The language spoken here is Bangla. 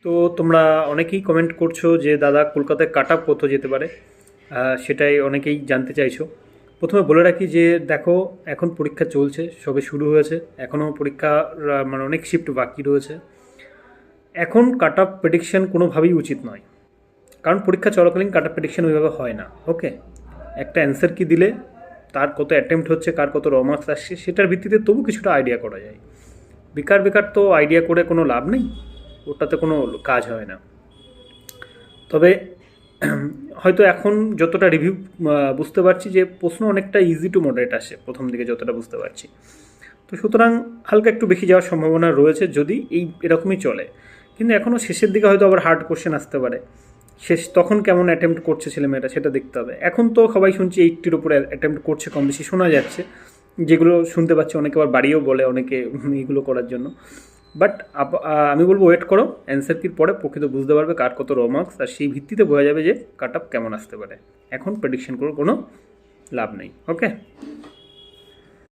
তো তোমরা অনেকেই কমেন্ট করছো যে দাদা কলকাতায় কাট আপ কত যেতে পারে, সেটাই অনেকেই জানতে চাইছো। প্রথমে বলে রাখি যে দেখো, এখন পরীক্ষা চলছে, সবে শুরু হয়েছে, এখনও পরীক্ষা মানে অনেক শিফট বাকি রয়েছে। এখন কাট আপ প্রেডিকশন কোনোভাবেই উচিত নয়, কারণ পরীক্ষা চলাকালীন কাট আপ প্রেডিকশন ওইভাবে হয় না। ওকে, একটা অ্যান্সার কি দিলে তার কত অ্যাটেম্প্ট হচ্ছে, কার কত রমার্কস আসছে, সেটার ভিত্তিতে তবু কিছুটা আইডিয়া করা যায়। বেকার বেকার তো আইডিয়া করে কোনো লাভ নেই, ওটাতে কোনো কাজ হয় না। তবে হয়তো এখন যতটা রিভিউ বুঝতে পারছি যে প্রশ্ন অনেকটা ইজি টু মডারেট আসে প্রথম দিকে, যতটা বুঝতে পারছি। তো সুতরাং হালকা একটু বেশি যাওয়ার সম্ভাবনা রয়েছে যদি এরকমই চলে। কিন্তু এখনও শেষের দিকে হয়তো আবার হার্ড কোশ্চেন আসতে পারে। তখন কেমন অ্যাটেম্প্ট করছে ছেলেমেয়েরা সেটা দেখতে হবে। এখন তো সবাই শুনছি 80-র উপরে অ্যাটেম্প্ট করছে, কম বেশি শোনা যাচ্ছে। যেগুলো শুনতে পাচ্ছি অনেকে আবার বাড়িও বলে অনেকে এইগুলো করার জন্য। বাট আমি বলবো ওয়েট করো, অ্যান্সার কির পরে প্রকৃত বুঝতে পারবে কার কত র মার্কস, আর সেই ভিত্তিতে বোঝা যাবে যে কাট আপ কেমন আসতে পারে। এখন প্রেডিকশন করে কোনো লাভ নেই। ওকে।